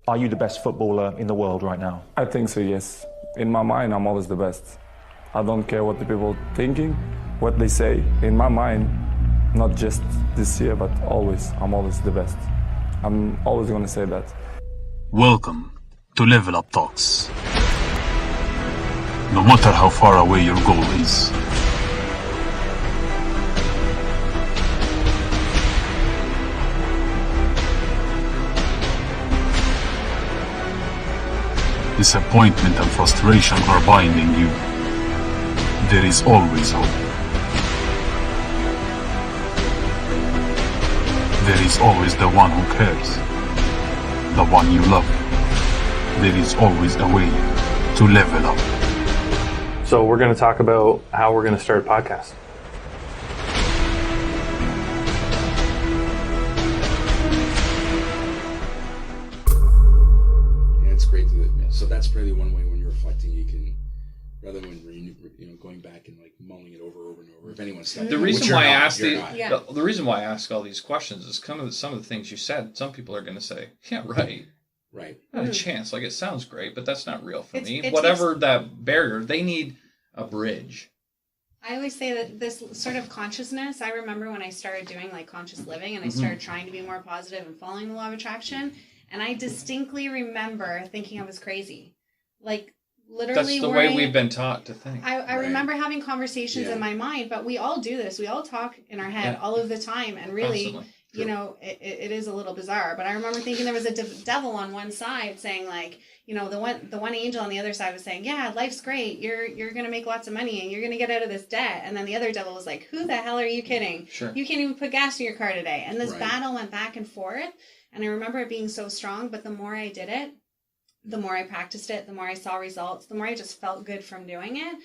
Are you the best footballer in the world right now? I think so, yes. In my mind, I'm always the best. I don't care what the people thinking, what they say. In my mind, not just this year, but always, I'm always the best. I'm always going to say that. Welcome to Level Up Talks. No matter how far away your goal is, disappointment and frustration are binding you, there is always hope. There is always the one who cares, the one you love. There is always a way to level up. So we're going to talk about how we're going to start a podcast. It's great that, so that's really one way when you're reflecting, you can, rather than going back and like mulling it over and over. If anyone's stuck, the reason why I ask the reason why I ask all these questions is kind of some of the things you said. Some people are going to say, "Yeah, right, not a chance." Like, it sounds great, but that's not real for me. Whatever that barrier, they need a bridge. I always say that this sort of consciousness, I remember when I started doing like conscious living and I started trying to be more positive and following the law of attraction. And I distinctly remember thinking I was crazy. Like, literally. That's the way we've been taught to think. I remember having conversations in my mind, but we all do this. We all talk in our head all of the time. And really, it is a little bizarre. But I remember thinking there was a devil on one side saying, like, the one angel on the other side was saying, yeah, life's great. You're going to make lots of money and you're going to get out of this debt. And then the other devil was like, who the hell are you kidding? Sure. You can't even put gas in your car today. And this battle went back and forth. And I remember it being so strong, but the more I did it, the more I practiced it, the more I saw results, the more I just felt good from doing it,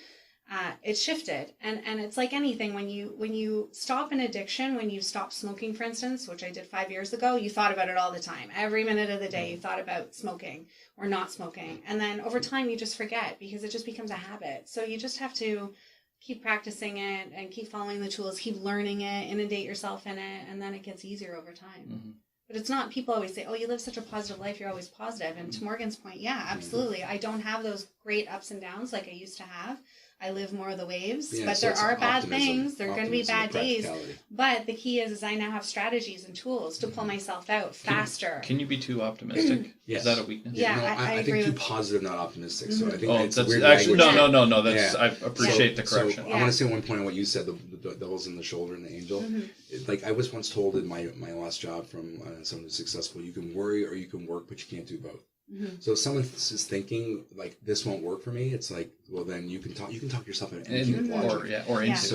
it shifted. And it's like anything, when you stop an addiction, when you stop smoking, for instance, which I did 5 years ago, you thought about it all the time. Every minute of the day, you thought about smoking or not smoking. And then over time, you just forget because it just becomes a habit. So you just have to keep practicing it and keep following the tools, keep learning it, inundate yourself in it, and then it gets easier over time. Mm-hmm. But it's not, people always say, oh, you live such a positive life, you're always positive. And to Morgan's point, yeah, absolutely. I don't have those great ups and downs like I used to have. I live more of the waves, but there are bad things. There are going to be bad days. But the key is I now have strategies and tools to pull myself out faster. Can you be too optimistic? Yes. Is that a weakness? Yeah, I think too positive, not optimistic. So I think that's weird actually no. That's I appreciate the correction. So I want to say one point on what you said, the devils in the shoulder and the angel. Like, I was once told in my last job from someone who's successful, you can worry or you can work, but you can't do both. So if someone is thinking like this won't work for me, it's like, well, then you can talk yourself into logic.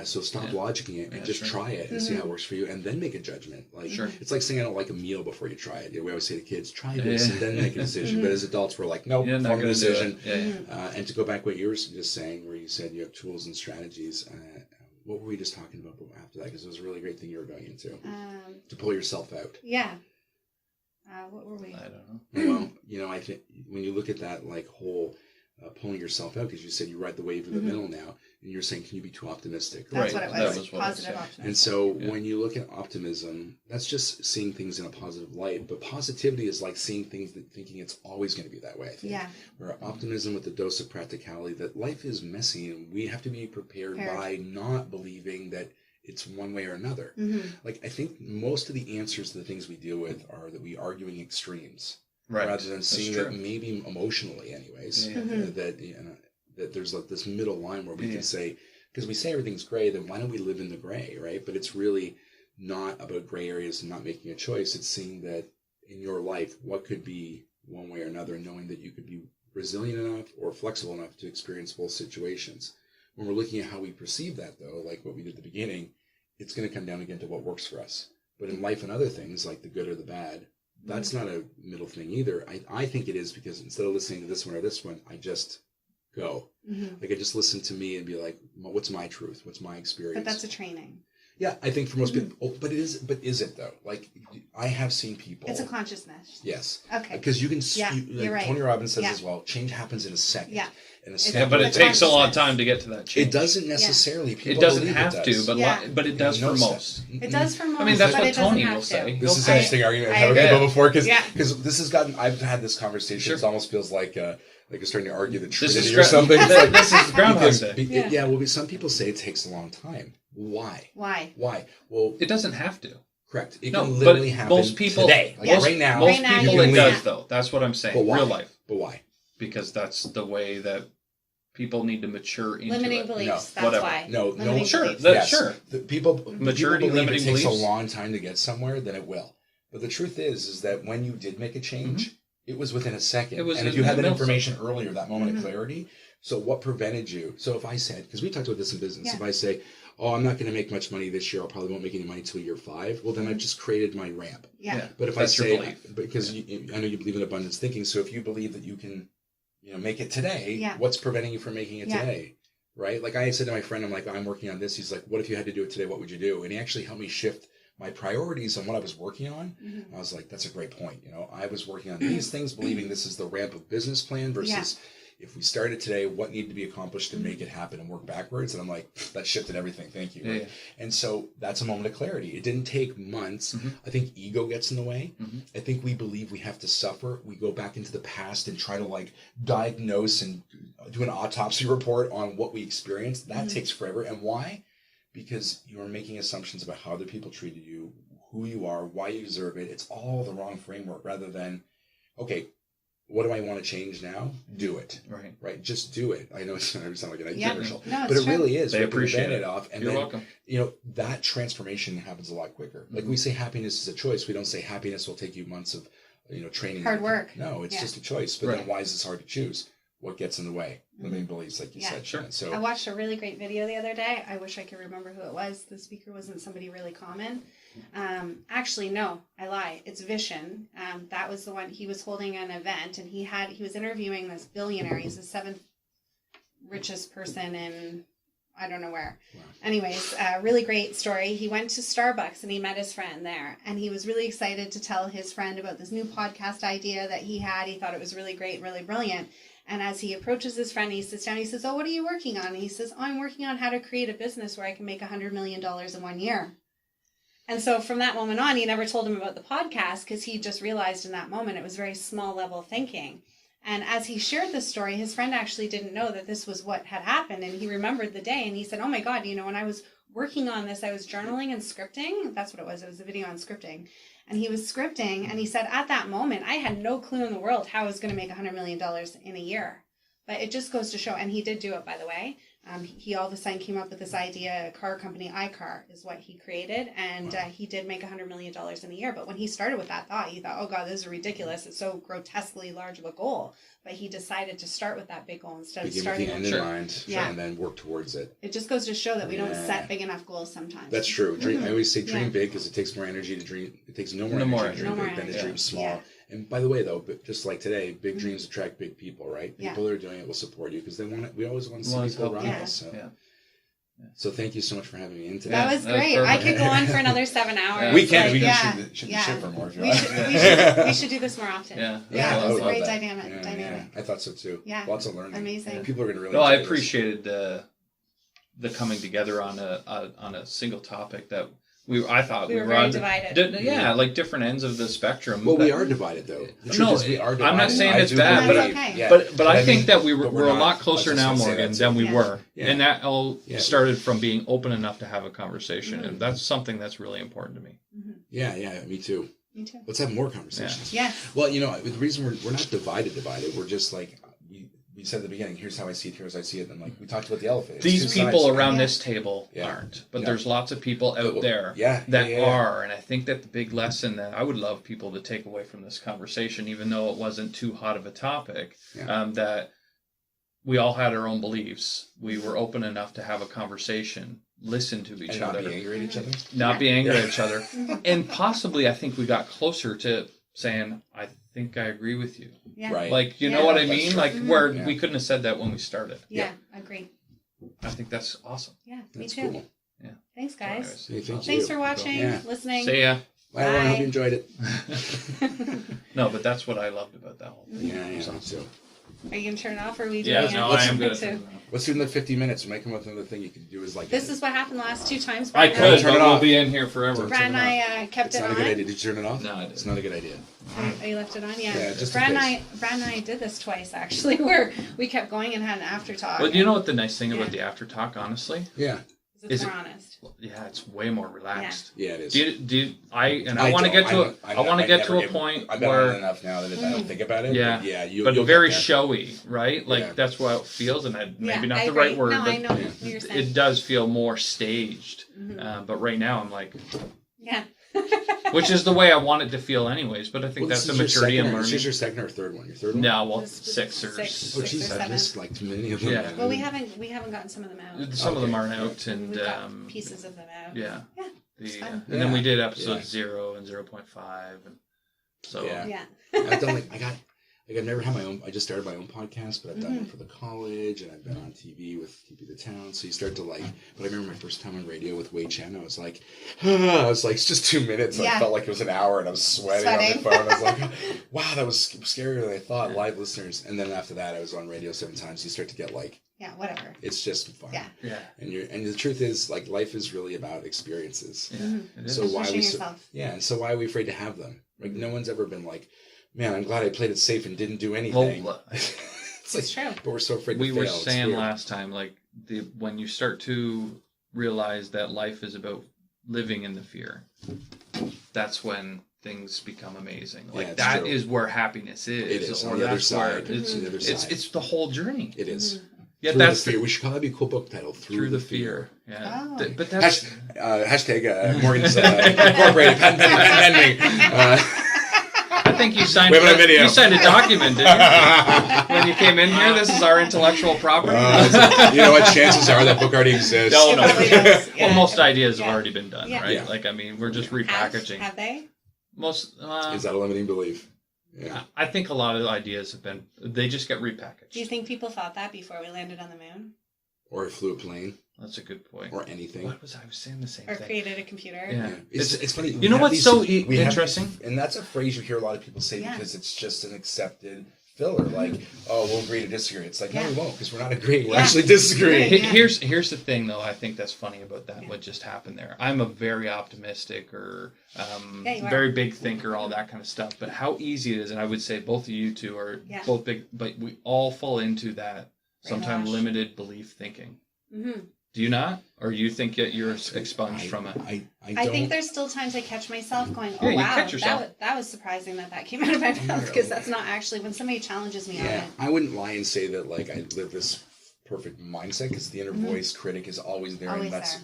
So stop logicking it and just try it and see how it works for you, and then make a judgment. Like, it's like saying I don't like a meal before you try it. We always say to kids, try this and then make a decision. But as adults, we're like, nope, form a decision. And to go back what you were just saying, where you said you have tools and strategies. What were we just talking about after that? Because it was a really great thing you were going into to pull yourself out. Yeah. What were we? I don't know. Well, I think when you look at that like whole pulling yourself out, because you said you ride the wave in the middle now, and you're saying, can you be too optimistic? That's what it was. Positive optimism. And so when you look at optimism, that's just seeing things in a positive light. But positivity is like seeing things thinking it's always going to be that way. I think. Yeah. Where optimism with a dose of practicality, that life is messy, and we have to be prepared by not believing that it's one way or another. Like, I think most of the answers to the things we deal with are that we arguing extremes, rather than seeing that maybe emotionally, anyways, that there's like this middle line where we can say, because we say everything's gray, then why don't we live in the gray, right? But it's really not about gray areas and not making a choice. It's seeing that in your life, what could be one way or another, and knowing that you could be resilient enough or flexible enough to experience both situations. When we're looking at how we perceive that, though, like what we did at the beginning, it's going to come down again to what works for us. But in life and other things, like the good or the bad, that's not a middle thing either. I think it is, because instead of listening to this one or this one, I just go. Like, I just listen to me and be like, what's my truth? What's my experience? But that's a training. Yeah, I think for most people, but is it though? Like, I have seen people. It's a consciousness. Yes. Okay. Because you can, you're right. Tony Robbins says as well, change happens in a second. Yeah. In a second. But it takes a lot of time to get to that change. It doesn't necessarily. It doesn't have to, but it does for most. It does for most. I mean, that's what Tony will say. This is an interesting argument I've had with people before, because this has gotten. I've had this conversation. It almost feels like you're starting to argue the Trinity or something. This is Groundhog Day. Well, some people say it takes a long time. Why? Well, it doesn't have to. Correct. It can literally happen most people, today. Right now. Most people it does, though. That's what I'm saying. But why? Real life. But why? Because that's the way that people need to mature into limiting beliefs. That's why. No. Sure. Sure. People maturity, believe limiting it takes beliefs. a long time to get somewhere, then it will. But the truth is that when you did make a change, it was within a second. And if you had that information earlier, that moment of clarity, so what prevented you? So if I said, because we talked about this in business, if I say, oh, I'm not going to make much money this year, I'll probably won't make any money till year 5, well, then I've just created my ramp. Yeah. But if I say, because I know you believe in abundance thinking, so if you believe that you can, make it today, what's preventing you from making it today? Right? Like I said to my friend, I'm like, I'm working on this. He's like, what if you had to do it today? What would you do? And he actually helped me shift my priorities on what I was working on. I was like, that's a great point. I was working on these things, believing this is the ramp of business plan versus if we started today, what needed to be accomplished to make it happen and work backwards. And I'm like, that shifted everything. Thank you. Right? And so that's a moment of clarity. It didn't take months. I think ego gets in the way. I think we believe we have to suffer. We go back into the past and try to diagnose and do an autopsy report on what we experienced. That takes forever. And why? Because you're making assumptions about how other people treated you, who you are, why you deserve it. It's all the wrong framework rather than, okay, what do I want to change now? Do it. Right. Just do it. I know it's going to sound like an commercial, but it really is. They appreciate it. And You're welcome. That transformation happens a lot quicker. Like we say happiness is a choice. We don't say happiness will take you months of, training. Hard work. No, it's just a choice. But then why is this hard to choose? What gets in the way? Limiting beliefs, like you said. Sure. So I watched a really great video the other day. I wish I could remember who it was. The speaker wasn't somebody really common. Actually, no, I lie. It's Vishen. That was the one. He was holding an event, and he was interviewing this billionaire. He's the 7th richest person in I don't know where. Wow. Anyways, really great story. He went to Starbucks and he met his friend there, and he was really excited to tell his friend about this new podcast idea that he had. He thought it was really great, really brilliant. And as he approaches his friend, he sits down, he says, oh, what are you working on? And he says, oh, I'm working on how to create a business where I can make $100 million in 1 year. And so from that moment on, he never told him about the podcast because he just realized in that moment it was very small level thinking. And as he shared this story, his friend actually didn't know that this was what had happened. And he remembered the day and he said, oh my God, when I was working on this, I was journaling and scripting. That's what it was. It was a video on scripting. And he was scripting, and he said, at that moment, I had no clue in the world how I was going to make $100 million in a year. But it just goes to show, and he did do it, by the way. He all of a sudden came up with this idea, a car company, iCar, is what he created, and he did make $100 million in a year. But when he started with that thought, he thought, oh God, this is ridiculous. It's so grotesquely large of a goal. But he decided to start with that big goal instead of starting with the end in mind, and then work towards it. It just goes to show that we don't set big enough goals sometimes. That's true. I always say dream big because it takes more energy to dream. It takes no more energy to dream big than to dream small. Yeah. And by the way, though, but just like today, big dreams attract big people, right? People that are doing it will support you because they want it. We always want to see people around us. So thank you so much for having me in today. That was great. I could go on for another 7 hours. We can. We should ship for more. We should do this more often. Yeah, it was a great dynamic. I thought so too. Yeah, lots of learning. Amazing. People are going to really. No, I appreciated the coming together on a single topic that. I thought we were very divided. Like different ends of the spectrum. Well, we are divided, though. The truth is we are divided. I'm not saying it's bad, but I think that we're a lot closer now, Morgan, than we were. Yeah. And that all started from being open enough to have a conversation. And that's something that's really important to me. Mm-hmm. Yeah, me too. Me too. Let's have more conversations. Yeah. Well, the reason we're not divided. We're just like... We said at the beginning, here's how I see it, and like we talked about the elephant. These people around this table aren't, but there's lots of people out there that are, and I think that the big lesson that I would love people to take away from this conversation, even though it wasn't too hot of a topic, that we all had our own beliefs. We were open enough to have a conversation, listen to each other. Not be angry at each other. Not be angry at each other. And possibly I think we got closer to saying, I think I agree with you. Yeah. Right. Like, you know what I mean? Like, where we couldn't have said that when we started. Yeah, agree. I think that's awesome. Yeah, me too. Cool. Yeah. Thanks, guys. So Thanks for watching, listening. See ya. Bye, everyone. Hope you enjoyed it. No, but that's what I loved about that whole thing. Yeah, so. Are you going to turn it off, or are we doing Yeah, no, I am good. Let's do another 50 minutes. We might come up with another thing you can do is like... This is what happened the last 2 times. I could, but we'll be in here forever. Brad and I kept it on. It's not a good idea. Did you turn it off? No, I didn't. It's not a good idea. Oh, you left it on? Yeah, just Brad and I did this twice, actually, where we kept going and had an after talk. But you know what the nice thing about the after talk, honestly? Yeah. It's more honest. Yeah, it's way more relaxed. Yeah, it is. I want to get to a point I've been where on enough now that I don't think about it. Yeah, but but very showy, right? Like that's what it feels, and maybe not the right word, no, but I know what you're saying. It does feel more staged. But right now, I'm like, which is the way I want it to feel, anyways. But I think that's the maturity and learning. This is your second or third one? Your third one? No, well, six or Oh, geez, I missed like too many of them. Yeah. Well, we haven't gotten some of them out. Some of them aren't out, and we've got pieces of them out. Yeah. Yeah. And then we did episode 0 and 0.5, and so I've done I've never had my own. I just started my own podcast, but I've done one for the college, and I've been on TV with TV The Town. So you start to like. But I remember my first time on radio with Wade Chen. I was like, it's just 2 minutes. And I felt like it was an hour, and I was sweating on the phone. I was like, wow, that was scarier than I thought. Live listeners, and then after that, I was on radio 7 times. You start to get like. Yeah, whatever. It's just fun. Yeah. And the truth is, like, life is really about experiences. Yeah. So why and so why are we afraid to have them? Like, no one's ever been like, man, I'm glad I played it safe and didn't do anything. Well, it's true. But we're so afraid to fail. We were saying last time, like, when you start to realize that life is about living in the fear, that's when things become amazing. Like that is where happiness is. It is. On the other side. It's the whole journey. It is. Yeah, Through that's the fear. We should call that be a cool book title. Through the fear. Yeah, oh. But that's hashtag Morgan's Incorporated pending. I think you signed. You signed a document, didn't you? When you came in here, this is our intellectual property. You know what? Chances are that book already exists. No. Well, most ideas have already been done, right? Yeah. Like, I mean, we're just repackaging. Have they? Most. Is that a limiting belief? Yeah. I think a lot of the ideas they just get repackaged. Do you think people thought that before we landed on the moon? Or flew a plane? That's a good point. Or anything. I was saying the same thing. Or created a computer? Yeah. It's funny. You know what's so interesting? And that's a phrase you hear a lot of people say because it's just an accepted filler. Like, oh, we'll agree to disagree. It's like, no, we won't, because we're not agreeing. We're actually disagreeing. Here's the thing, though. I think that's funny about that. What just happened there. I'm a very optimistic or very big thinker, all that kind of stuff. But how easy it is, and I would say both of you two are both big, but we all fall into that sometimes limited belief thinking. Mm-hmm. Do you not? Or you think that you're expunged from it? I think there's still times I catch myself going, oh, wow, that was surprising that came out of my mouth, because that's not actually, when somebody challenges me on it. I wouldn't lie and say that, like, I live this perfect mindset, because the inner voice critic is always there.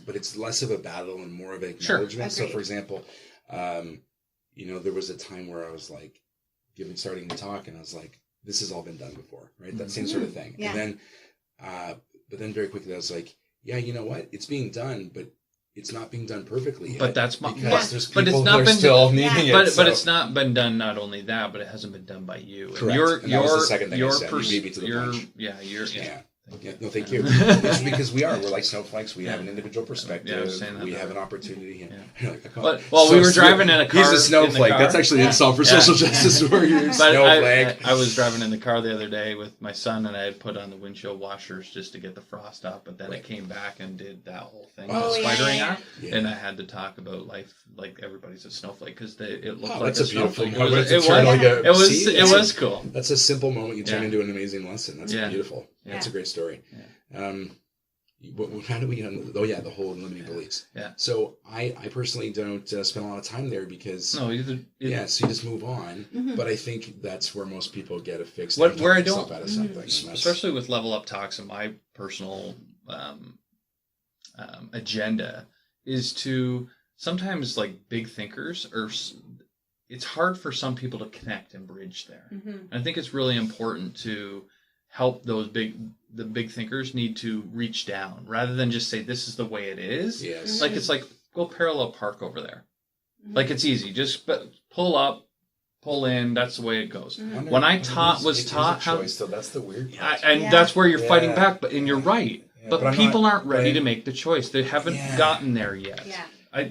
But it's less of a battle and more of an acknowledgement. So, for example, there was a time where I was, like, starting to talk, and I was like, this has all been done before, right? That same sort of thing. Yeah. And then, but then very quickly I was like, yeah, you know what? It's being done, but it's not being done perfectly yet. But that's because there's people who are still needing it. But it's not been done. Not only that, but it hasn't been done by you. Correct. And that was the second thing I said. You beat me to the punch. No, thank you. It's because we're like snowflakes. We have an individual perspective. We have an opportunity. We were driving in a car. He's a snowflake. That's actually an insult for social justice warriors. Snowflake. I was driving in the car the other day with my son, and I had put on the windshield washers just to get the frost off. But then it came back and did that whole thing, spidering out, and I had to talk about life like everybody's a snowflake, because it looked like a snowflake. It was cool. That's a simple moment you turn into an amazing lesson. That's beautiful. Yeah, it's a great story. Yeah. How do we? The whole limiting beliefs. Yeah. So I personally don't spend a lot of time there, because so you just move on. Mm-hmm. But I think that's where most people get a fix. Where I don't, out of something, especially with Level Up Talks, and my personal agenda is to sometimes, like, big thinkers it's hard for some people to connect and bridge there. Mm-hmm. And I think it's really important to help the big thinkers need to reach down rather than just say this is the way it is. Yes. Like, it's like, go parallel park over there. Mm-hmm. Like, it's easy. Just pull up, pull in. That's the way it goes. Mm-hmm. When I was taught how, so that's the weird part. That's where you're fighting back. And you're right. But people aren't ready to make the choice. They haven't gotten there yet. Yeah.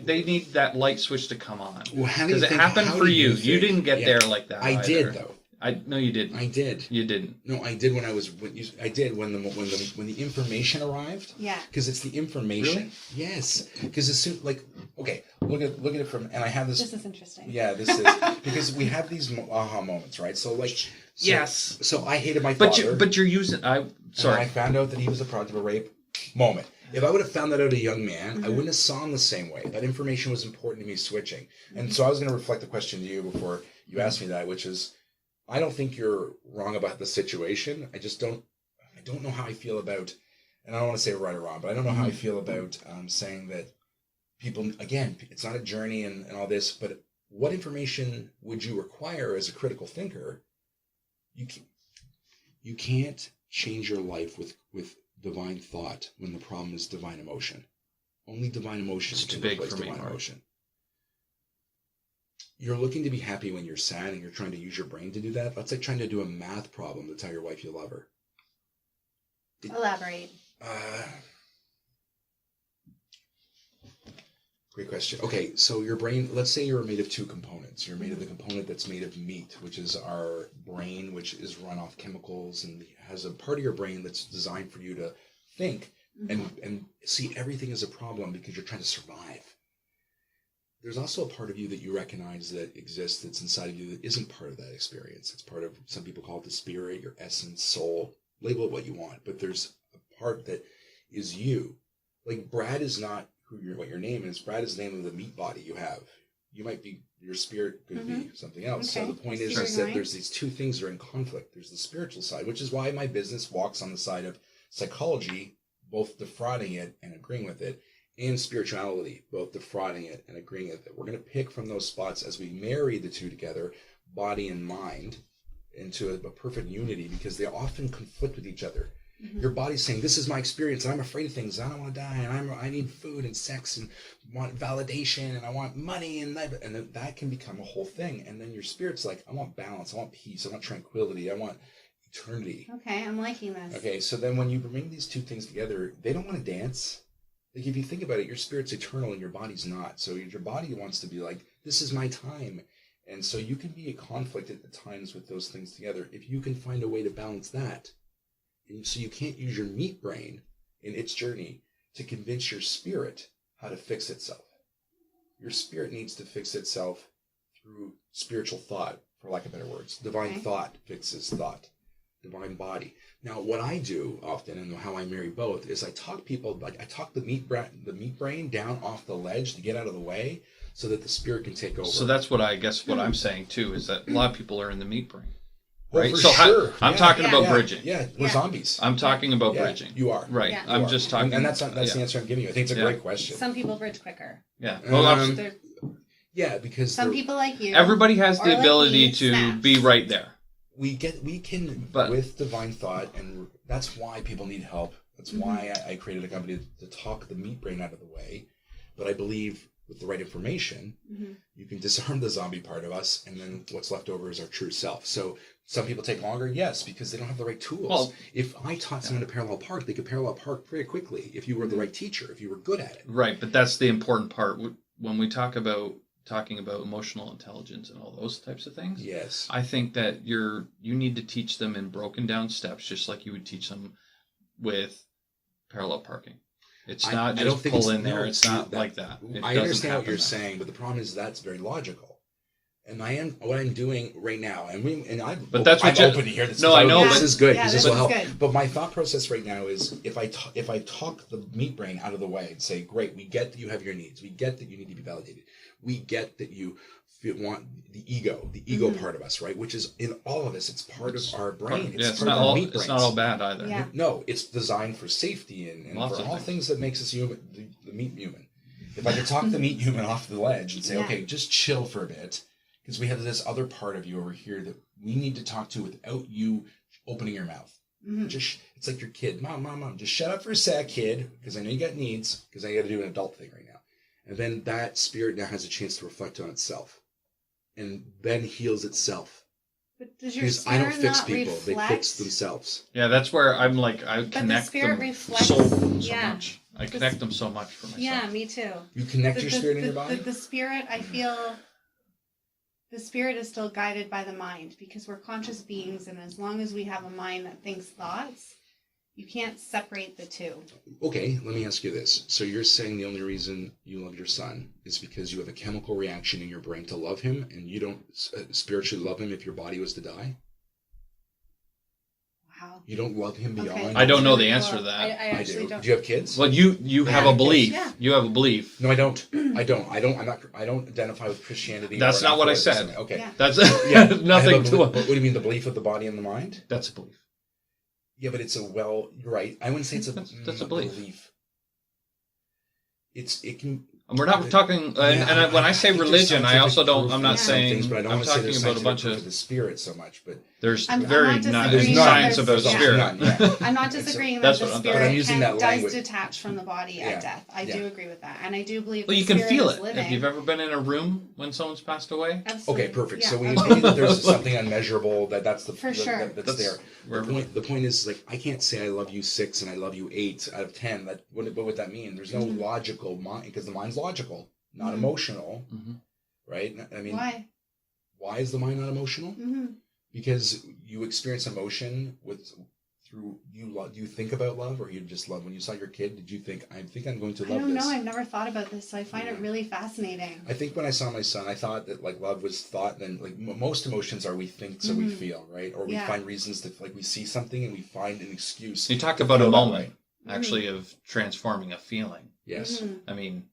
They need that light switch to come on. Well, because it happened for you. You didn't get there like that. I did though. No, you didn't. I did. You didn't. No, I did when the information arrived. Yeah. Because it's the information. Really? Yes. Because as soon okay, look at it from, and I have this. This is interesting. Yeah, this is because we have these aha moments, right? So yes. So I hated my father. But you're using. Sorry. And I found out that he was a product of a rape. Moment. If I would have found that out a young man, I wouldn't have saw him the same way. That information was important to me switching. And so I was going to reflect the question to you before you asked me that, which is, I don't think you're wrong about the situation. I don't know how I feel about, and I don't want to say right or wrong, but I don't know how I feel about saying that people, again, it's not a journey and all this, but what information would you require as a critical thinker? You can't change your life with divine thought when the problem is divine emotion. Only divine emotion can replace divine emotion. You're looking to be happy when you're sad and you're trying to use your brain to do that. That's like trying to do a math problem to tell your wife you love her. Elaborate. Great question. Okay, so your brain, let's say you're made of two components. You're made of the component that's made of meat, which is our brain, which is run off chemicals and has a part of your brain that's designed for you to think and see everything as a problem because you're trying to survive. There's also a part of you that you recognize that exists that's inside of you that isn't part of that experience. It's part of, some people call it the spirit, your essence, soul, label it what you want, but there's a part that is you. Like Brad is not what your name is. Brad is the name of the meat body you have. You might be, your spirit could be something else. Okay. So the point is that there's these two things that are in conflict. There's the spiritual side, which is why my business walks on the side of psychology, both defrauding it and agreeing with it, and spirituality, both defrauding it and agreeing with it. We're going to pick from those spots as we marry the two together, body and mind, into a perfect unity, because they often conflict with each other. Your body's saying, this is my experience, and I'm afraid of things, and I don't want to die, and I need food and sex, and want validation, and I want money, and then that can become a whole thing. And then your spirit's like, I want balance, I want peace, I want tranquility, I want eternity. Okay, I'm liking this. Okay, so then when you bring these two things together, they don't want to dance. Like if you think about it, your spirit's eternal and your body's not. So your body wants to be like, this is my time. And so you can be a conflict at the times with those things together. If you can find a way to balance that, and so you can't use your meat brain in its journey to convince your spirit how to fix itself. Your spirit needs to fix itself through spiritual thought, for lack of better words. Divine thought fixes thought. Divine body. Now, what I do often, and how I marry both, is I talk people, like I talk the meat brain down off the ledge to get out of the way, so that the spirit can take over. So that's what I guess what I'm saying too, is that a lot of people are in the meat brain. Right? Oh, so sure. I'm talking about bridging. Yeah, we're zombies. I'm talking about bridging. You are. Right. Yeah. I'm just talking. And that's the answer I'm giving you. I think it's a great question. Some people bridge quicker. Yeah. Yeah, because some people like you. Everybody has the ability to be right there. We can, with divine thought, and that's why people need help. That's why I created a company to talk the meat brain out of the way. But I believe with the right information, you can disarm the zombie part of us, and then what's left over is our true self. So some people take longer, yes, because they don't have the right tools. Well, if I taught someone to parallel park, they could parallel park very quickly if you were the right teacher, if you were good at it. Right, but that's the important part. When we talking about emotional intelligence and all those types of things. Yes. I think that you need to teach them in broken down steps, just like you would teach them with parallel parking. It's not just pull in there. It's not like that. I understand what you're saying, but the problem is that's very logical. And what I'm doing right now, I'm open to hear this. No, I know. This is good. Yeah, this will help. Good. But my thought process right now is, if I talk the meat brain out of the way and say, great, we get that you have your needs. We get that you need to be validated. We get that you want the ego part of us, right? Which is in all of us. It's part of our brain. It's part of our meat brains. It's not all bad either. Yeah. No, it's designed for safety and for all things that makes us human, the meat human. If I could talk the meat human off the ledge and say, okay, just chill for a bit, because we have this other part of you over here that we need to talk to without you opening your mouth. It's like your kid. Mom, just shut up for a sec, kid, because I know you got needs, because I got to do an adult thing right now. And then that spirit now has a chance to reflect on itself, and then heals itself. But does your because I spirit don't fix not people; reflect? they fix themselves. Yeah, that's where I'm like, I But the connect spirit them reflects. so Yeah. much. I connect them so much for myself. Yeah, me too. You connect your spirit in your body. The spirit, I feel, the spirit is still guided by the mind because we're conscious beings, and as long as we have a mind that thinks thoughts, you can't separate the two. Okay, let me ask you this. So you're saying the only reason you love your son is because you have a chemical reaction in your brain to love him, and you don't spiritually love him if your body was to die? Wow. You don't love him beyond? Okay. I don't know the answer to that. I actually do. don't. Do you have kids? Well, you have a belief. Yeah. You have a belief. No, I don't. I don't identify with Christianity. That's not what I said. Something. Okay. Yeah. That's Yeah. nothing to What do you mean, the belief of the body and the mind? That's a belief. Yeah, but you're right. I wouldn't say it's That's a belief. It can. And we're not talking. When I say religion, I also don't. I'm not saying. Things, but I don't I'm want to say talking about a bunch of the spirit so much. But there's I'm very not not disagreeing science that about there's- spirit. None, yeah. I'm not disagreeing that That's the what I'm spirit But I'm using that does language. detach from the body at death. I do agree with that, and I do believe. Well, the you can spirit feel is it. living. Have you ever been in a room when someone's passed away? Absolutely. Okay, perfect. Yeah, So we absolutely. agree that there's something unmeasurable that's For sure. that's there. The point is, like, I can't say I love you 6 and I love you 8 out of 10. What would that mean? There's no logical mind, because the mind's logical, not emotional, right? I mean, why is the mind not emotional? Because you experience emotion through you think about love, or you just love. When you saw your kid, did you think, I think I'm going to love this? I don't know. I've never thought about this, so I find it really fascinating. I think when I saw my son, I thought that, like, love was thought, and like most emotions are we think, so we feel, right? Or we find reasons to, like, we see something and we find an excuse. You talked about a moment, actually, of transforming a feeling. Yes. I mean,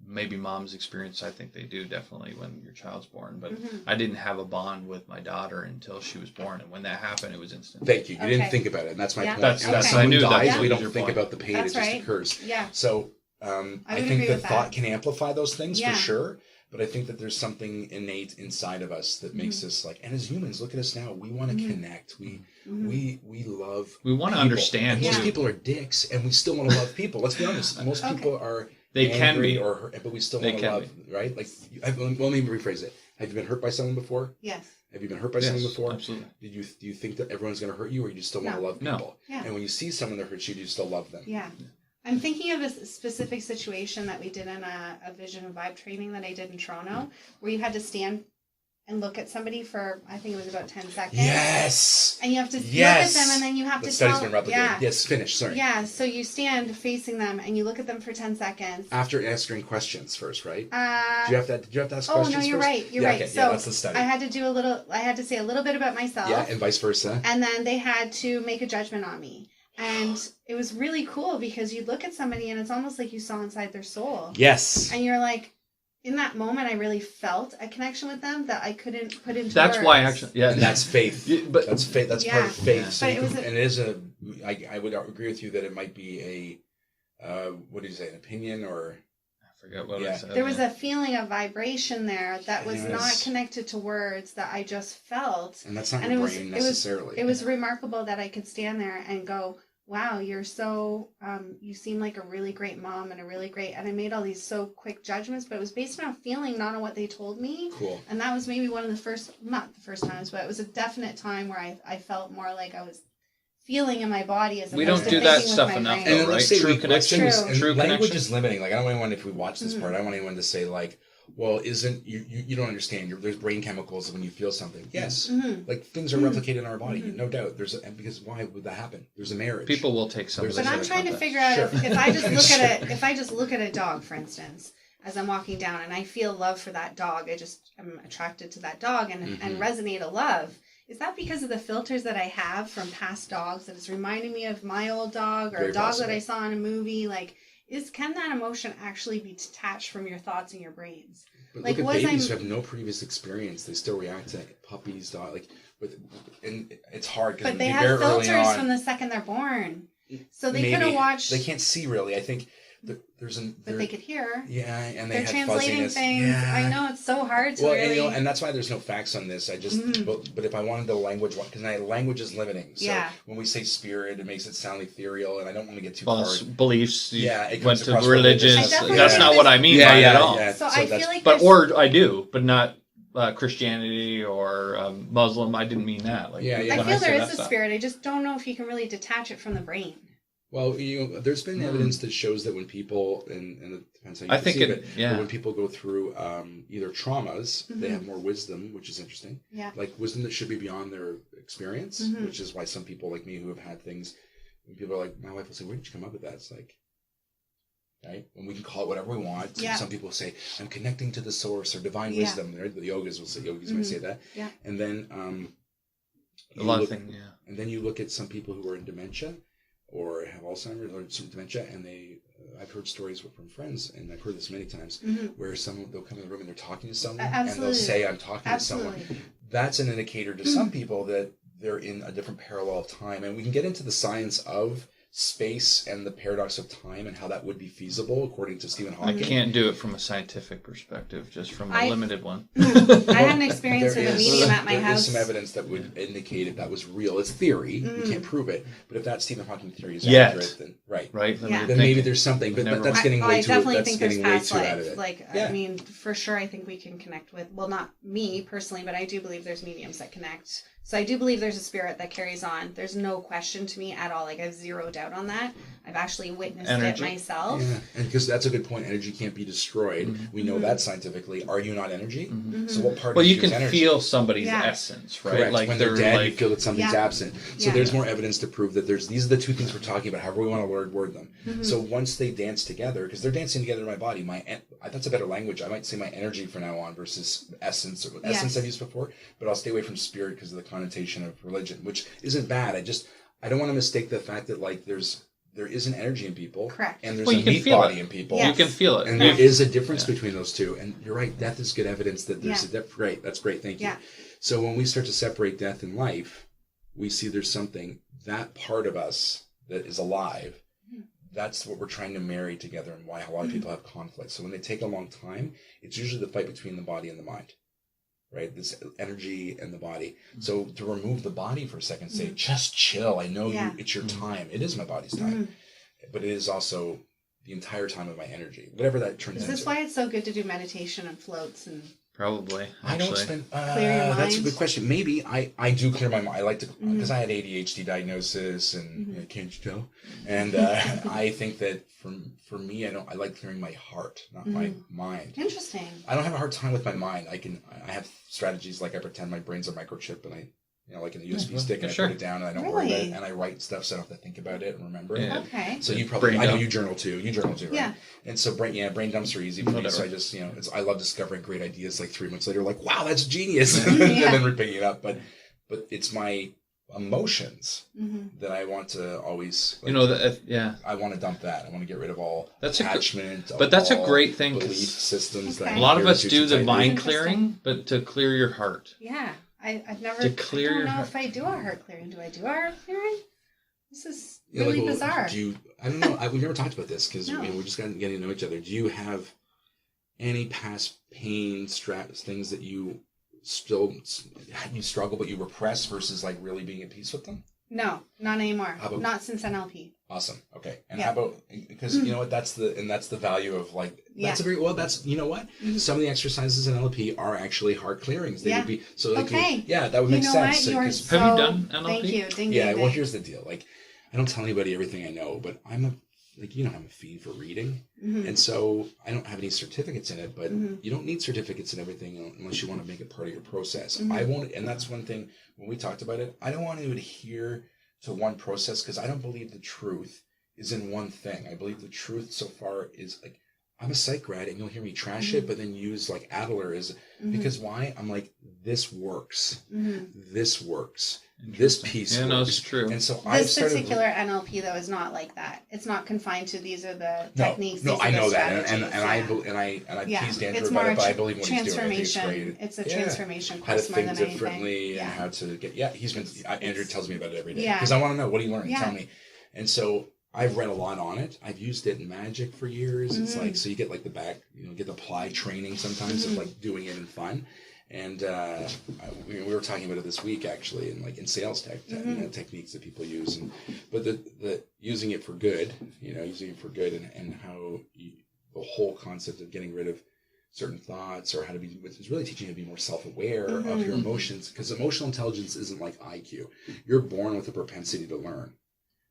maybe moms experience, I think they do definitely when your child's born, but I didn't have a bond with my daughter until she was born, and when that happened, it was instant. Thank you. You didn't think about it, and that's my point. That's when I knew dies, that. we Was don't your think point. about the pain; That's it just right. occurs. Yeah. So I think that thought can amplify those things for sure. But I think that there's something innate inside of us that makes us, like, and as humans, look at us now. We want to connect. We love. We want to people. understand. And most too. people are dicks, and we still want to love people. Let's be honest. Most people are. They can be, or hurt, but we still want to love, right? Like, let me rephrase it. Have you been hurt by someone before? Yes. Have you been hurt by someone before? Absolutely. Do you think that everyone's going to hurt you, or you just still want to love people? No. Yeah. And when you see someone that hurts you, do you still love them? Yeah. I'm thinking of a specific situation that we did in a vision and vibe training that I did in Toronto, where you had to stand and look at somebody for, I think it was about 10 seconds. Yes. And you have to look at them, and then you have to study's tell. been replicated. Yeah. Yes, finish. Sorry. Yeah. So you stand facing them, and you look at them for 10 seconds. After answering questions first, right? Did you have to ask questions? Oh no, you're first? right. You're yeah, right. Okay. So yeah, that's the study. I had to say a little bit about myself. Yeah, and vice versa. And then they had to make a judgment on me. And it was really cool because you look at somebody and it's almost like you saw inside their soul. Yes. And you're like, in that moment, I really felt a connection with them that I couldn't put into That's words. why, actually, yeah. And that's faith. But that's faith. That's part of faith. Yeah. So But it is I would agree with you that it might be what did you say, an opinion, or I forget what I said. There was a feeling of vibration there that was not connected to words that I just felt. And that's not your brain necessarily. It was remarkable that I could stand there and go, wow, you're so, you seem like a really great mom and and I made all these so quick judgments, but it was based on a feeling, not on what they told me. Cool. And that was maybe one of the first, not the first times, but it was a definite time where I felt more like I was feeling in my body as we opposed don't to do that thinking stuff with my enough, brain. though, right? True connection. True language connection. is limiting. Like, I don't want anyone, if we watch this part, I don't want anyone to say, like, well, isn't you don't understand. There's brain chemicals when you feel something. Yes, like things are replicated in our body, no doubt. Because why would that happen? There's a marriage. People will take some. But I'm trying to figure out if I just look at a dog, for instance, as I'm walking down, and I feel love for that dog. I'm attracted to that dog and resonate a love. Is that because of the filters that I have from past dogs that is reminding me of my old dog, or a dog that I saw in a movie? Like, can that emotion actually be detached from your thoughts and your brains? But like, look at babies who have no previous experience; they still react to puppies, dog. And it's hard because they have filters from the second they're born, so they could have watched. They can't see really. I think but they could hear. Yeah, and they're translating fuzziness. things. Yeah. I know it's so hard to really. And that's why there's no facts on this. I just, but if I wanted the language, because language is limiting. So when we say spirit, it makes it sound ethereal, and I don't want to get too far. Beliefs. It went comes to religious. religious. That's not what I mean by it at all. So I feel like, I do, but not Christianity or Muslim. I didn't mean that. Like, I feel there is a spirit. I just don't know if you can really detach it from the brain. Well, there's been evidence that shows that when people, and it depends how you perceive it, but when people go through either traumas, they have more wisdom, which is interesting. Yeah. Like wisdom that should be beyond their experience, which is why some people like me who have had things, when people are like, my wife will say, where did you come up with that? It's like, right? And we can call it whatever we want. Yeah. Some people say, I'm connecting to the source or divine wisdom. The yogis might say that. Yeah. And then a lot of things, and then you look at some people who are in dementia or have Alzheimer's or some dementia, and I've heard stories from friends, and I've heard this many times, where they'll come in the room and they're talking to someone, and they'll say, I'm talking to someone. That's an indicator to some people that they're in a different parallel of time, and we can get into the science of space and the paradox of time and how that would be feasible according to Stephen Hawking. I can't do it from a scientific perspective, just from a limited one. I had an experience with a medium at my house. There is some evidence that would indicate if that was real. It's theory. You can't prove it. But if that Stephen Hawking theory is accurate, then then maybe there's something. But that's getting way too out of it. I mean, for sure, I think we can connect with, well, not me personally, but I do believe there's mediums that connect. So I do believe there's a spirit that carries on. There's no question to me at all. Like, I have zero doubt on that. I've actually witnessed it myself. Yeah, and because that's a good point. Energy can't be destroyed. We know that scientifically. Are you not energy? So what part of you can feel somebody's essence, right? Correct. Like when they're dead, you feel that something's absent. So there's more evidence to prove that these are the two things we're talking about, however we want to word them. So once they dance together, because they're dancing together in my body, that's a better language. I might say my energy from now on versus essence. Or essence I've used before, but I'll stay away from spirit because of the connotation of religion, which isn't bad. I don't want to mistake the fact that like there is an energy in people. Correct. And there's a meat body in people. Yes. You can feel it. And there is a difference between those two. And you're right, death is good evidence that there's a depth. Great. That's great. Thank you. Yeah. So when we start to separate death and life, we see there's something, that part of us that is alive, that's what we're trying to marry together and why a lot of people have conflict. So when they take a long time, it's usually the fight between the body and the mind. Right, this energy and the body. So to remove the body for a second, say, just chill. I know it's your time. It is my body's time, but it is also the entire time of my energy. Whatever that turns into. Is this why it's so good to do meditation and floats and? Probably. I don't spend. Clear your mind? That's a good question. Maybe I do clear my mind. I like to because I had ADHD diagnosis and can't you tell? And I think that for me, I like clearing my heart, not my mind. Interesting. I don't have a hard time with my mind. I have strategies like I pretend my brain's a microchip and like in a USB stick, and I put it down and I don't worry about it, and I write stuff so I don't have to think about it and remember it. Okay. So you probably, I know you journal too. You journal too, right? Yeah. And so brain dumps are easy for me. So I just, I love discovering great ideas. Like 3 months later, like, wow, that's genius, and then we're picking it up. But it's my emotions that I want to always, I want to dump that. I want to get rid of all attachment. But that's a great thing. Belief systems. That a lot of us do the mind clearing, but to clear your heart. Yeah. I've never. I don't know if I do a heart clearing. Do I do a heart clearing? This is really bizarre. I don't know. We've never talked about this because we're just getting to know each other. Do you have any past pain, things that you struggle but you repress versus like really being at peace with them? No, not anymore. Not since NLP. Awesome. Okay. And how about, because you know what, that's the value of like, that's a very, well, that's, you know what, some of the exercises in NLP are actually heart clearings. They would be, so like, that would make sense. Have you done NLP? Thank you. Ding, yeah. Well, here's the deal. Like, I don't tell anybody everything I know, but I'm a fiend for reading. And so I don't have any certificates in it, but you don't need certificates in everything unless you want to make it part of your process. I won't, and that's one thing when we talked about it, I don't want to adhere to one process because I don't believe the truth is in one thing. I believe the truth so far is like, I'm a psych grad and you'll hear me trash it, but then use like Adler as, because why? I'm like, this works. This works. This piece works. No, it's true. And so this particular NLP though is not like that. It's not confined to these are the techniques. No, I know that, and I teased Andrew about it, but I believe what he's doing. It's a transformation course more than anything. How to think differently and how to get. Yeah, Andrew tells me about it every day because I want to know what he learned. Tell me. And so I've read a lot on it. I've used it in magic for years. It's like, so you get like get the applied training sometimes of like doing it in fun. And we were talking about it this week actually, and like in sales techniques that people use, but the using it for good, and how the whole concept of getting rid of certain thoughts, or how to be, it's really teaching you to be more self-aware of your emotions, because emotional intelligence isn't like IQ. You're born with a propensity to learn,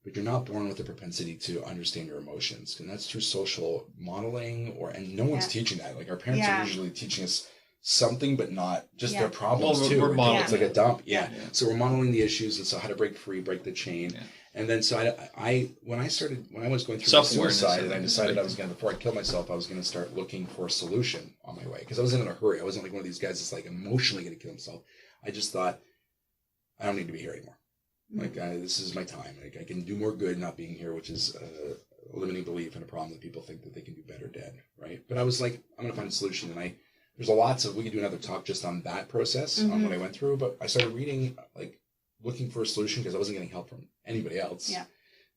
but you're not born with a propensity to understand your emotions, and that's through social modeling, and no one's teaching that. Like, our parents are usually teaching us something, but not just their problems too. We're modeling. It's like a dump. So we're modeling the issues, and so how to break free, break the chain. And then so when I was going through suicide, and I decided before I killed myself, I was going to start looking for a solution on my way, because I wasn't in a hurry. I wasn't like one of these guys that's like emotionally going to kill himself. I just thought, I don't need to be here anymore. Like, this is my time. Like, I can do more good not being here, which is a limiting belief and a problem that people think that they can do better dead, right? But I was like, I'm going to find a solution, and we could do another talk just on that process, on what I went through, but I started reading, like, looking for a solution, because I wasn't getting help from anybody else.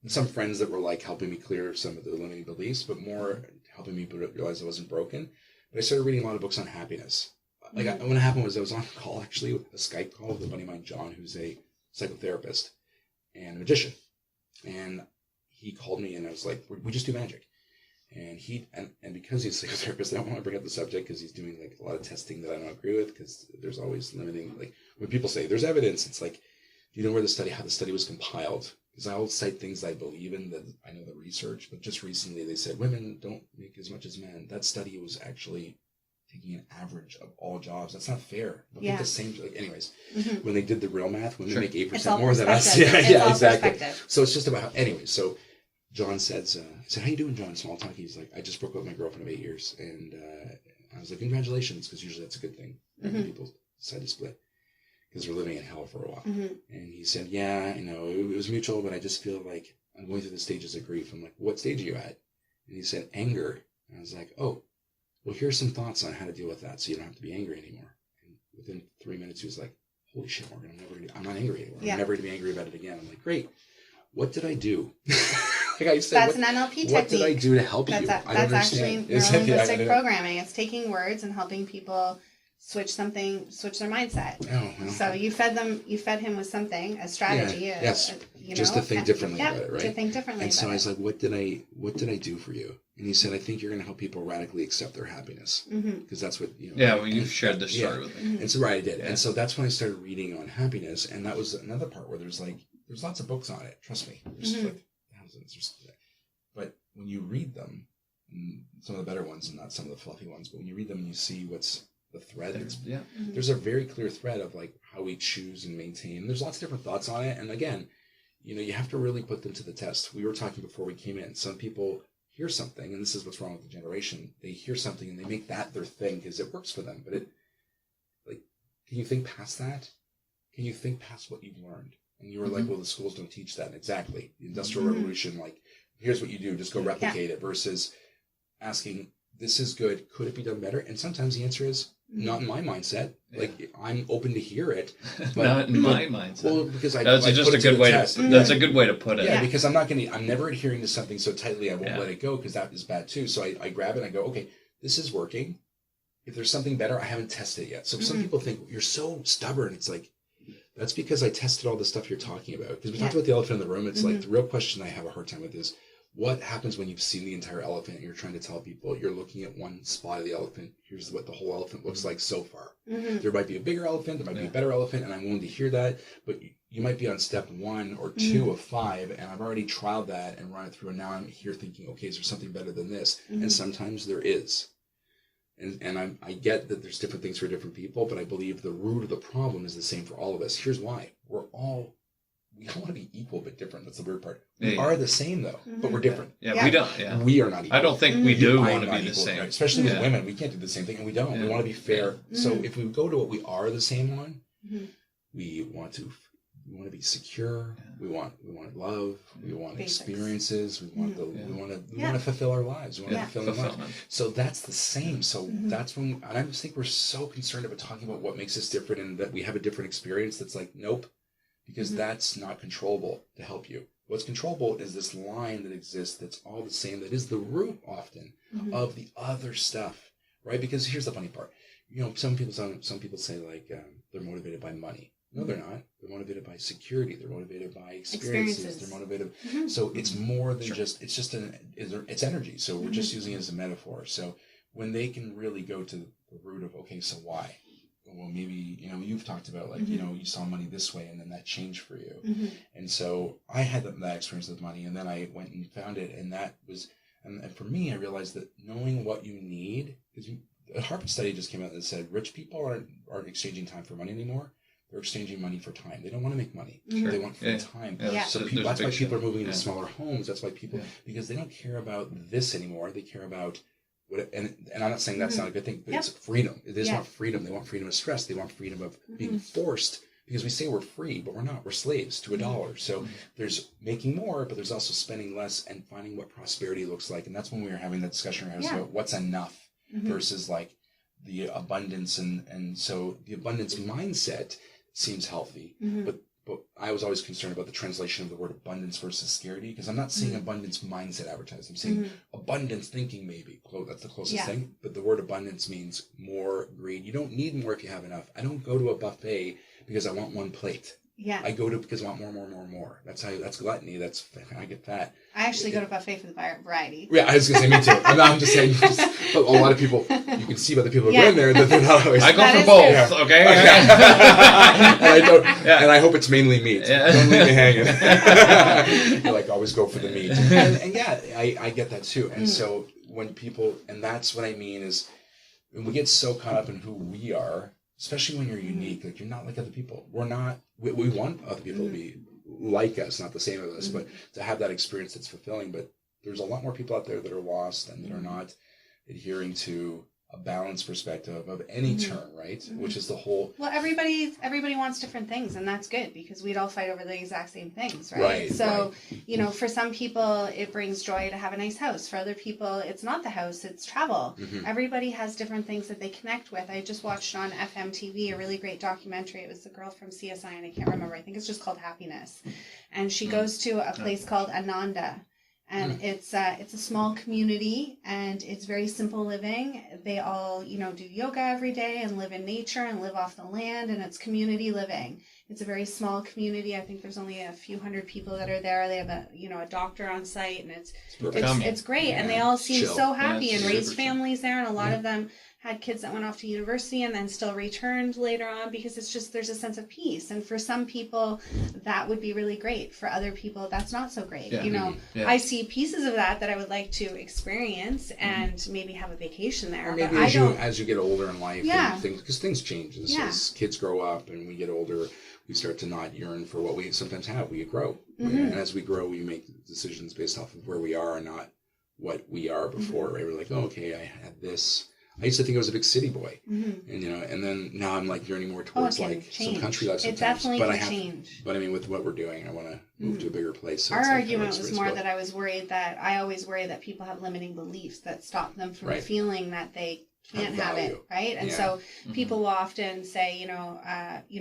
And some friends that were like helping me clear some of the limiting beliefs, but more helping me realize I wasn't broken. But I started reading a lot of books on happiness. Like, what happened was I was on a call, actually, with a Skype call with a buddy of mine, John, who's a psychotherapist and a magician. And he called me, and I was like, we just do magic. And and because he's a psychotherapist, I don't want to bring up the subject, because he's doing like a lot of testing that I don't agree with, because there's always limiting, like when people say there's evidence, it's like, do you know how the study was compiled? Because I'll cite things I believe in, that I know the research, but just recently they said women don't make as much as men. That study was actually taking an average of all jobs. That's not fair. Look at the same, like, anyways, when they did the real math, women make 8% more than us. Yeah, exactly. So it's just about anyways. So John said, how you doing, John? Small talk. He's like, I just broke up with my girlfriend of 8 years. And I was like, congratulations, because usually that's a good thing. People decide to split, because we're living in hell for a while. And he said, yeah, it was mutual, but I just feel like I'm going through the stages of grief. I'm like, what stage are you at? And he said, anger. And I was like, oh, well, here's some thoughts on how to deal with that, so you don't have to be angry anymore. And within 3 minutes, he was like, holy shit, Morgan, I'm not angry anymore. I'm never going to be angry about it again. I'm like, great. What did I do? Like I said, that's an NLP technique. What did I do to help you? That's actually neuro-linguistic programming. It's taking words and helping people switch their mindset. Oh, well. So you fed him with something, a strategy. Yes. Just to think differently about it, right? To think differently. And so I was like, what did I do for you? And he said, I think you're going to help people radically accept their happiness, because that's what Yeah, well, you've shared this story with me. And so I did, and so that's when I started reading on happiness, and that was another part where there's lots of books on it. Trust me, there's like thousands. But when you read them, some of the better ones, and not some of the fluffy ones, but when you read them and you see what's the thread, there's a very clear thread of like how we choose and maintain. There's lots of different thoughts on it, and again, you have to really put them to the test. We were talking before we came in. Some people hear something, and this is what's wrong with the generation. They hear something and they make that their thing because it works for them. But can you think past that? Can you think past what you've learned? And you were like, well, the schools don't teach that. Exactly. The Industrial Revolution, like, here's what you do, just go replicate it, versus asking, this is good, could it be done better? And sometimes the answer is, not in my mindset. Like, I'm open to hear it. But, not in my mindset. Well, because that's just a good way that's a good way to put it. Yeah, because I'm never adhering to something so tightly I won't let it go, because that is bad too. So I grab it and I go, okay, this is working. If there's something better, I haven't tested it yet. So some people think, you're so stubborn. It's like, that's because I tested all the stuff you're talking about. Because we talked about the elephant in the room. It's like, the real question I have a hard time with is, what happens when you've seen the entire elephant and you're trying to tell people, you're looking at one spot of the elephant, here's what the whole elephant looks like so far. There might be a bigger elephant, there might be a better elephant, and I'm willing to hear that, but you might be on step 1 or 2 of 5, and I've already trialed that and run it through, and now I'm here thinking, okay, is there something better than this? And sometimes there is. And I get that there's different things for different people, but I believe the root of the problem is the same for all of us. Here's why. We all want to be equal but different. That's the weird part. We are the same though, but we're different. We don't. Yeah. We are not equal. I don't think we do want to be the same. Right? Especially with women, we can't do the same thing, and we don't. We want to be fair. So if we go to what we are the same on, we want to be secure. We want love. We want experiences. We want we want to fulfill our lives. We want to fulfill our lives. So that's the same. So that's when, and I just think we're so concerned about talking about what makes us different and that we have a different experience. That's like, nope. Because that's not controllable to help you. What's controllable is this line that exists that's all the same, that is the root often of the other stuff, right? Because here's the funny part. Some people say like they're motivated by money. No, they're not. They're motivated by security. They're motivated by experiences. They're motivated. So it's more than just, it's energy. So we're just using it as a metaphor. So when they can really go to the root of, okay, so why? Well, maybe, you've talked about like, you saw money this way and then that changed for you. And so I had that experience with money, and then I went and found it, and that was, and for me, I realized that knowing what you need, because a Harvard study just came out that said rich people aren't exchanging time for money anymore. They're exchanging money for time. They don't want to make money. They want free time. So that's why people are moving into smaller homes. That's why people, because they don't care about this anymore. They care about what, and I'm not saying that's not a good thing, but it's freedom. They just want freedom. They want freedom of stress. They want freedom of being forced, because we say we're free, but we're not. We're slaves to $1. So there's making more, but there's also spending less and finding what prosperity looks like. And that's when we were having that discussion about what's enough versus like the abundance. And so the abundance mindset seems healthy, but I was always concerned about the translation of the word abundance versus scarcity, because I'm not seeing abundance mindset advertised. I'm seeing abundance thinking, maybe. That's the closest thing. But the word abundance means more, greed. You don't need more if you have enough. I don't go to a buffet because I want one plate. I go to because I want more. That's gluttony. I get fat. I actually go to buffet for the variety. Yeah, I was going to say me too. I'm just saying, but a lot of people, you can see by the people who go in there that they're not always. I go for both, okay? And I hope it's mainly meat. Don't leave me hanging. I like always go for the meat. And I get that too. And so when people, and that's what I mean is, when we get so caught up in who we are, especially when you're unique, like you're not like other people. We're not. We want other people to be like us, not the same as us, but to have that experience that's fulfilling. But there's a lot more people out there that are lost and that are not adhering to a balanced perspective of any term, right? Which is the whole. Well, everybody wants different things, and that's good, because we'd all fight over the exact same things, right? So, for some people, it brings joy to have a nice house. For other people, it's not the house, it's travel. Everybody has different things that they connect with. I just watched on FMTV a really great documentary. It was the girl from CSI, and I can't remember. I think it's just called Happiness. And she goes to a place called Ananda. And it's a small community, and it's very simple living. They all, do yoga every day and live in nature and live off the land, and it's community living. It's a very small community. I think there's only a few hundred people that are there. They have a doctor on site, and it's great. And they all seem so happy and raised families there, and a lot of them had kids that went off to university and then still returned later on, because it's just, there's a sense of peace. And for some people, that would be really great. For other people, that's not so great. I see pieces of that I would like to experience and maybe have a vacation there. Or maybe as you get older in life, because things change. As kids grow up and we get older, we start to not yearn for what we sometimes have. We grow. And as we grow, we make decisions based off of where we are and not what we are before. Right? We're like, oh, okay, I had this. I used to think I was a big city boy, and and then now I'm like yearning more towards some country life sometimes. It definitely can change. But I mean, with what we're doing, I want to move to a bigger place. So our argument was more that I always worry that people have limiting beliefs that stop them from feeling that they can't have it, right? And so people will often say,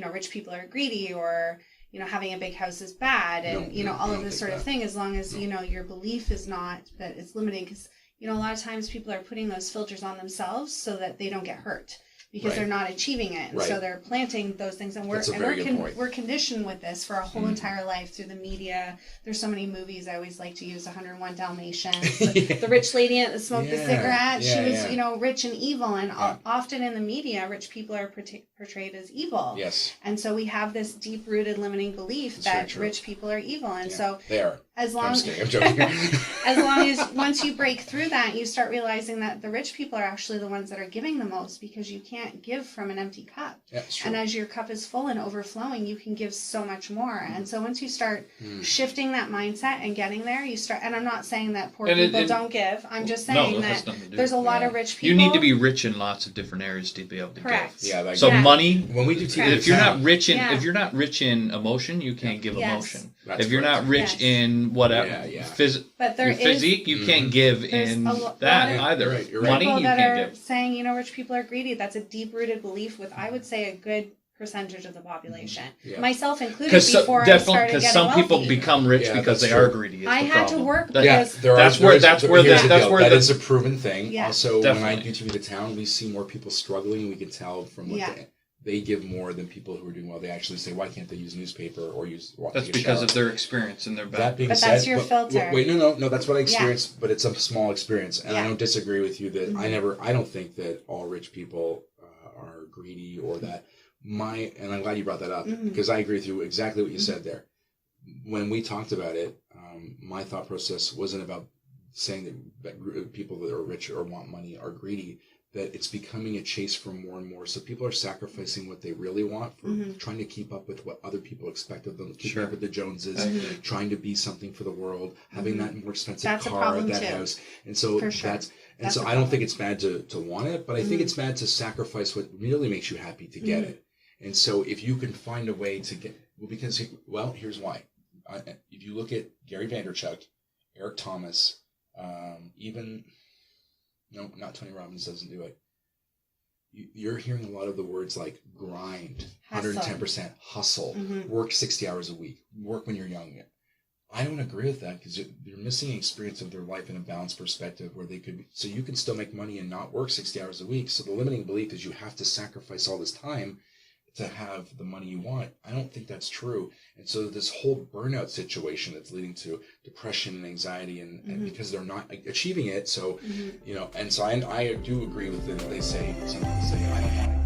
rich people are greedy, or having a big house is bad, and all of this sort of thing. As long as your belief is not that it's limiting, because a lot of times people are putting those filters on themselves so that they don't get hurt, because they're not achieving it. And so they're planting those things. And we're conditioned with this for a whole entire life through the media. There's so many movies. I always like to use 101 Dalmatians. The rich lady that smoked the cigarette, she was, rich and evil. And often in the media, rich people are portrayed as evil. Yes. And so we have this deep-rooted limiting belief that rich people are evil. And so they are. As long as once you break through that, you start realizing that the rich people are actually the ones that are giving the most, because you can't give from an empty cup. And as your cup is full and overflowing, you can give so much more. And so once you start shifting that mindset and getting there, you start. And I'm not saying that poor people don't give. I'm just saying that there's a lot of rich people. You need to be rich in lots of different areas to be able to Correct. give. So money. When we do TV, if you're not rich in emotion, you can't give emotion. That's if you're not rich in whatever physique, you can't give in that either. Right, you're Money, people you that can't are give. saying, rich people are greedy. That's a deep-rooted belief with, I would say, a good percentage of the population, myself included. Before I started getting wealthy, because some people become rich because they are greedy. I had to work because that is a proven thing. Yeah. Also, when I do TV to town, we see more people struggling. We can tell from what they give more than people who are doing well. They actually say, why can't they use newspaper or use? That's because of their experience and their background. That being but said, that's your filter. Wait, no, that's what I experienced, but it's a small experience, and Yeah. I don't disagree with you that I don't think that all rich people are greedy or that and I'm glad you brought that up because I agree with you exactly what you said there. When we talked about it, my thought process wasn't about saying that people that are rich or want money are greedy, that it's becoming a chase for more and more. So people are sacrificing what they really want for trying to keep up with what other people expect of them, keeping up with the Joneses, trying to be something for the world, having that more expensive car, that house. And so so I don't think it's bad to want it, but I think it's bad to sacrifice what really makes you happy to get it. And so if you can find a way to get, here's why. If you look at Gary Vaynerchuk, Eric Thomas, not Tony Robbins doesn't do it. You're hearing a lot of the words like grind, 110%, hustle, work 60 hours a week, work when you're young. I don't agree with that because you're missing an experience of their life in a balanced perspective where they could be, so you can still make money and not work 60 hours a week. So the limiting belief is you have to sacrifice all this time to have the money you want. I don't think that's true. And so this whole burnout situation that's leading to depression and anxiety and because they're not achieving it. So, and so I do agree with them. They say, some people say, I don't want it.